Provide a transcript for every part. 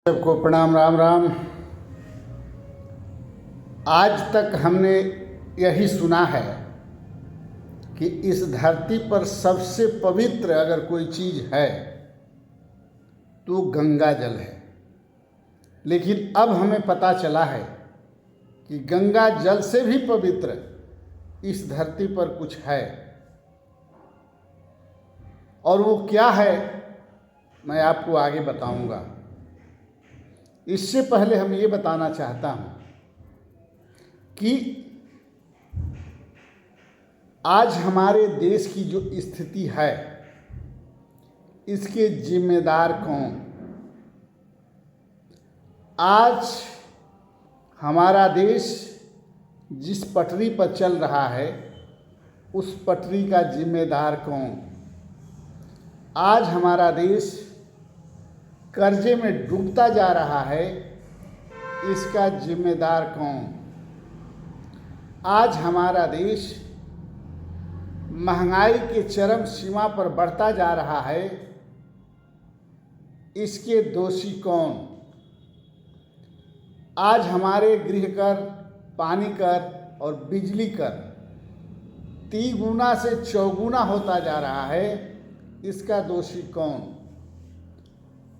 सबको प्रणाम। राम राम। आज तक हमने यही सुना है कि इस धरती पर सबसे पवित्र अगर कोई चीज़ है तो गंगा जल है। लेकिन अब हमें पता चला है कि गंगा जल से भी पवित्र इस धरती पर कुछ है, और वो क्या है मैं आपको आगे बताऊंगा। इससे पहले हम ये बताना चाहता हूँ कि आज हमारे देश की जो स्थिति है इसके जिम्मेदार कौन। आज हमारा देश जिस पटरी पर चल रहा है उस पटरी का जिम्मेदार कौन। आज हमारा देश कर्जे में डूबता जा रहा है, इसका जिम्मेदार कौन। आज हमारा देश महंगाई के चरम सीमा पर बढ़ता जा रहा है, इसके दोषी कौन। आज हमारे गृह कर, पानी कर और बिजली कर तिगुना से चौगुना होता जा रहा है, इसका दोषी कौन।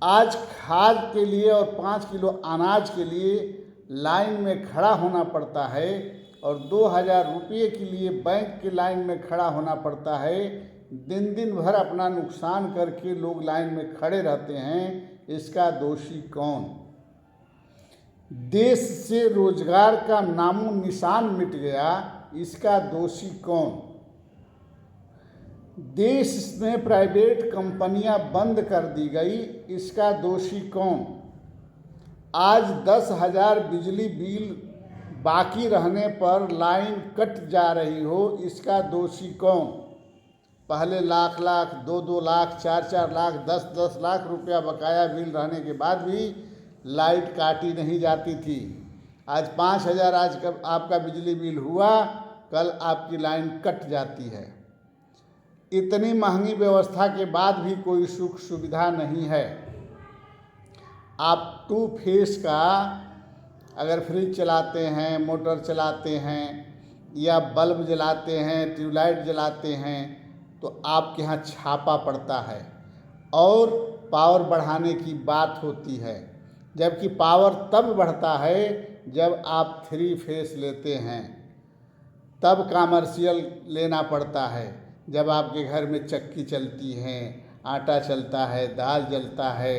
आज खाद के लिए और 5 किलो अनाज के लिए लाइन में खड़ा होना पड़ता है और 2000 रुपये के लिए बैंक के लाइन में खड़ा होना पड़ता है। दिन दिन भर अपना नुकसान करके लोग लाइन में खड़े रहते हैं, इसका दोषी कौन। देश से रोजगार का नामो निशान मिट गया, इसका दोषी कौन। देश में प्राइवेट कंपनियां बंद कर दी गई, इसका दोषी कौन। आज 10,000 बिजली बिल बाकी रहने पर लाइन कट जा रही हो, इसका दोषी कौन। पहले लाख लाख, 2-2 लाख, 4-4 लाख, 10-10 लाख रुपया बकाया बिल रहने के बाद भी लाइट काटी नहीं जाती थी। आज 5,000 आज का आपका बिजली बिल हुआ, कल आपकी लाइन कट जाती है। इतनी महंगी व्यवस्था के बाद भी कोई सुख सुविधा नहीं है। आप 2 फेस का अगर फ्रिज चलाते हैं, मोटर चलाते हैं या बल्ब जलाते हैं, ट्यूबलाइट जलाते हैं तो आपके यहाँ छापा पड़ता है और पावर बढ़ाने की बात होती है। जबकि पावर तब बढ़ता है जब आप 3 फेस लेते हैं, तब कमर्शियल लेना पड़ता है। जब आपके घर में चक्की चलती है, आटा चलता है, दाल जलता है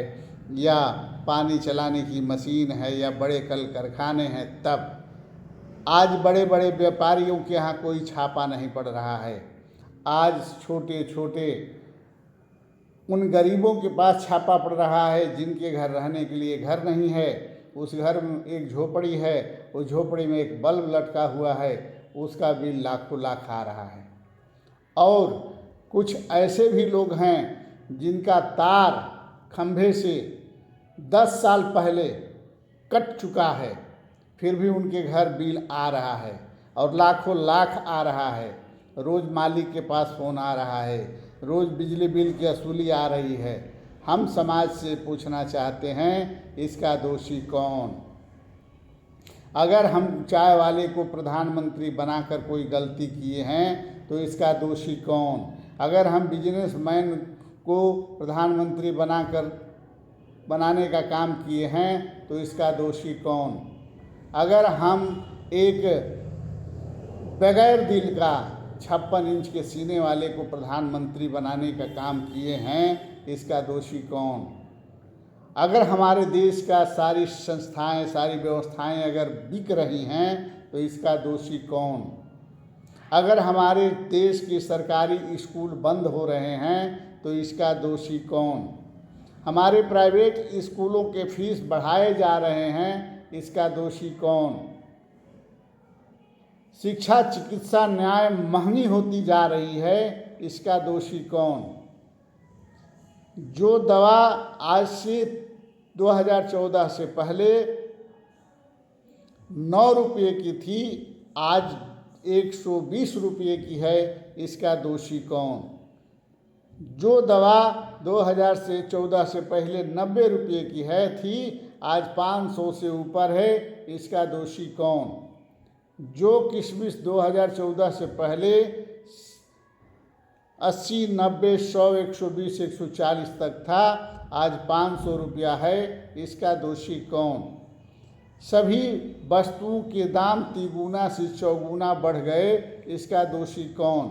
या पानी चलाने की मशीन है या बड़े कल कारखाने हैं, तब। आज बड़े बड़े व्यापारियों के यहाँ कोई छापा नहीं पड़ रहा है। आज छोटे छोटे उन गरीबों के पास छापा पड़ रहा है जिनके घर रहने के लिए घर नहीं है। उस घर में एक झोपड़ी है, उस झोपड़ी में एक बल्ब लटका हुआ है, उसका बिल लाखों लाख आ रहा है। और कुछ ऐसे भी लोग हैं जिनका तार खंभे से 10 साल पहले कट चुका है, फिर भी उनके घर बिल आ रहा है और लाखों लाख आ रहा है। रोज़ मालिक के पास फ़ोन आ रहा है, रोज़ बिजली बिल की वसूली आ रही है। हम समाज से पूछना चाहते हैं, इसका दोषी कौन। अगर हम चाय वाले को प्रधानमंत्री बनाकर कोई गलती किए हैं तो इसका दोषी कौन। अगर हम बिजनेसमैन को प्रधानमंत्री बनाने का काम किए हैं तो इसका दोषी कौन। अगर हम एक बगैर दिल का 56 इंच के सीने वाले को प्रधानमंत्री बनाने का काम किए हैं, इसका दोषी कौन। अगर हमारे देश का सारी संस्थाएं, सारी व्यवस्थाएं अगर बिक रही हैं तो इसका दोषी कौन। अगर हमारे देश के सरकारी स्कूल बंद हो रहे हैं तो इसका दोषी कौन। हमारे प्राइवेट स्कूलों के फीस बढ़ाए जा रहे हैं, इसका दोषी कौन। शिक्षा, चिकित्सा, न्याय महंगी होती जा रही है, इसका दोषी कौन। जो दवा आज से 2014 से पहले 9 रुपये की थी, आज 120 रुपये की है, इसका दोषी कौन। जो दवा 2000 से 14 से पहले 90 रुपये की थी, आज 500 से ऊपर है। इसका दोषी कौन? जो किशमिश 2014 से पहले 80, 90, 100, 120, 140 तक था, आज 500 रुपया है। इसका दोषी कौन? सभी वस्तुओं के दाम तिगुना से चौगुना बढ़ गए। इसका दोषी कौन?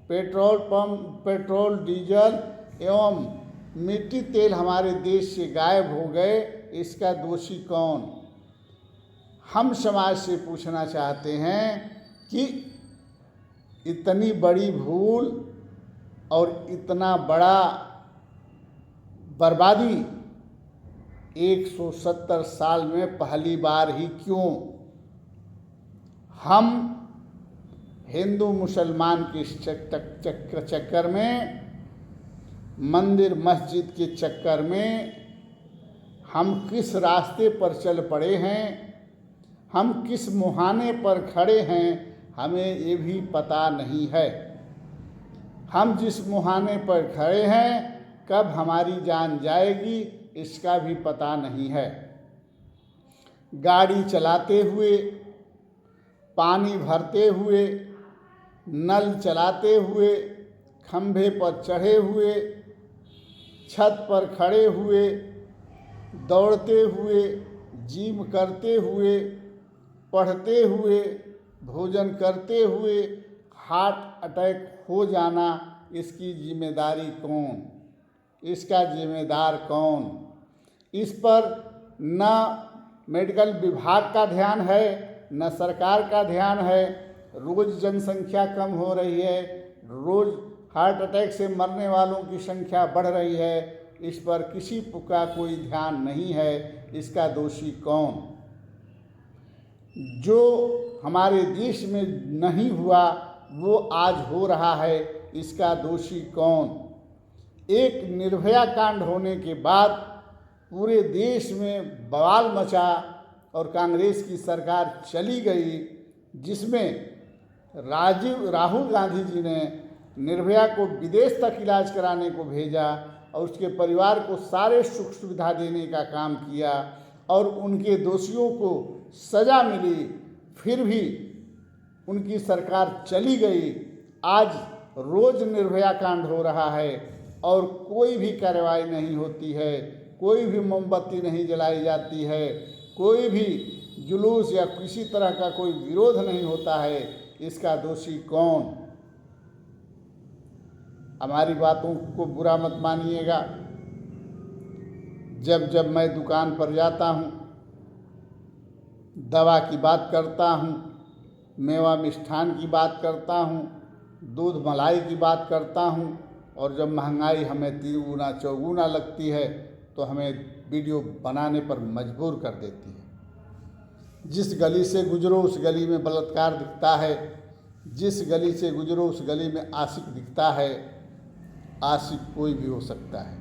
पेट्रोल पंप, पेट्रोल, डीजल एवं मिट्टी तेल हमारे देश से गायब हो गए। इसका दोषी कौन? हम समाज से पूछना चाहते हैं कि इतनी बड़ी भूल और इतना बड़ा बर्बादी 170 साल में पहली बार ही क्यों? हम हिंदू मुसलमान के चक्कर में, मंदिर मस्जिद के चक्कर में हम किस रास्ते पर चल पड़े हैं, हम किस मुहाने पर खड़े हैं, हमें ये भी पता नहीं है। हम जिस मुहाने पर खड़े हैं, कब हमारी जान जाएगी, इसका भी पता नहीं है। गाड़ी चलाते हुए, पानी भरते हुए, नल चलाते हुए, खंभे पर चढ़े हुए, छत पर खड़े हुए, दौड़ते हुए, जिम करते हुए, पढ़ते हुए, भोजन करते हुए हार्ट अटैक हो जाना, इसकी जिम्मेदारी कौन? इसका जिम्मेदार कौन? इस पर न मेडिकल विभाग का ध्यान है, न सरकार का ध्यान है। रोज़ जनसंख्या कम हो रही है, रोज़ हार्ट अटैक से मरने वालों की संख्या बढ़ रही है। इस पर किसी का कोई ध्यान नहीं है। इसका दोषी कौन? जो हमारे देश में नहीं हुआ वो आज हो रहा है। इसका दोषी कौन? एक निर्भया कांड होने के बाद पूरे देश में बवाल मचा और कांग्रेस की सरकार चली गई, जिसमें राहुल गांधी जी ने निर्भया को विदेश तक इलाज कराने को भेजा और उसके परिवार को सारे सुख सुविधा देने का काम किया और उनके दोषियों को सज़ा मिली। फिर भी उनकी सरकार चली गई। आज रोज़ निर्भया कांड हो रहा है और कोई भी कार्रवाई नहीं होती है, कोई भी मोमबत्ती नहीं जलाई जाती है, कोई भी जुलूस या किसी तरह का कोई विरोध नहीं होता है। इसका दोषी कौन? हमारी बातों को बुरा मत मानिएगा। जब जब मैं दुकान पर जाता हूँ, दवा की बात करता हूँ, मेवा मिष्ठान की बात करता हूँ, दूध मलाई की बात करता हूँ, और जब महंगाई हमें तिगुना चौगुना लगती है तो हमें वीडियो बनाने पर मजबूर कर देती है। जिस गली से गुजरो उस गली में बलात्कार दिखता है, जिस गली से गुजरो उस गली में आशिक दिखता है। आशिक कोई भी हो सकता है।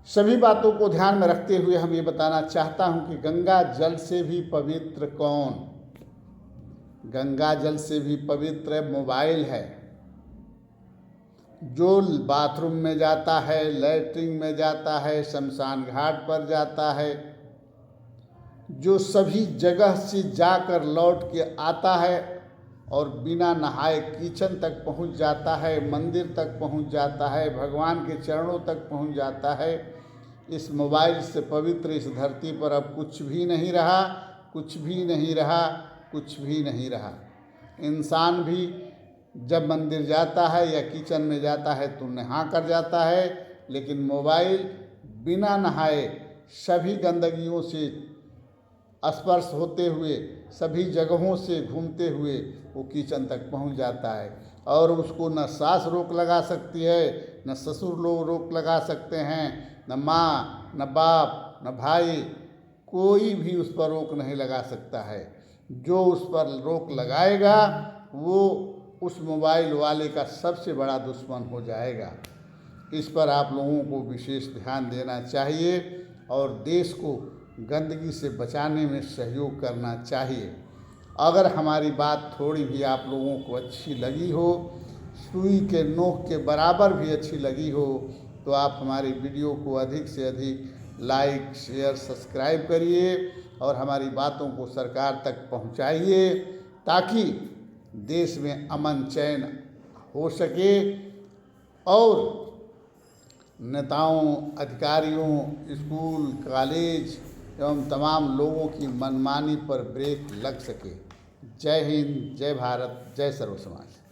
सभी बातों को ध्यान में रखते हुए हम ये बताना चाहता हूँ कि गंगा जल से भी पवित्र कौन? गंगा जल से भी पवित्र मोबाइल है। जो बाथरूम में जाता है, लैट्रिन में जाता है, शमशान घाट पर जाता है, जो सभी जगह से जाकर लौट के आता है और बिना नहाए किचन तक पहुंच जाता है, मंदिर तक पहुंच जाता है, भगवान के चरणों तक पहुंच जाता है। इस मोबाइल से पवित्र इस धरती पर अब कुछ भी नहीं रहा, कुछ भी नहीं रहा, कुछ भी नहीं रहा। इंसान भी जब मंदिर जाता है या किचन में जाता है तो नहा कर जाता है, लेकिन मोबाइल बिना नहाए सभी गंदगियों से स्पर्श होते हुए, सभी जगहों से घूमते हुए वो किचन तक पहुंच जाता है और उसको न सास रोक लगा सकती है, न ससुर लोग रोक लगा सकते हैं, न माँ, न बाप, न भाई, कोई भी उस पर रोक नहीं लगा सकता है। जो उस पर रोक लगाएगा वो उस मोबाइल वाले का सबसे बड़ा दुश्मन हो जाएगा। इस पर आप लोगों को विशेष ध्यान देना चाहिए और देश को गंदगी से बचाने में सहयोग करना चाहिए। अगर हमारी बात थोड़ी भी आप लोगों को अच्छी लगी हो सुई के नोक के बराबर भी अच्छी लगी हो तो आप हमारी वीडियो को अधिक से अधिक लाइक, शेयर, सब्सक्राइब करिए और हमारी बातों को सरकार तक पहुंचाइए ताकि देश में अमन चैन हो सके और नेताओं, अधिकारियों, स्कूल, कॉलेज एवं तमाम लोगों की मनमानी पर ब्रेक लग सके। जय हिंद, जय भारत, जय सर्व समाज।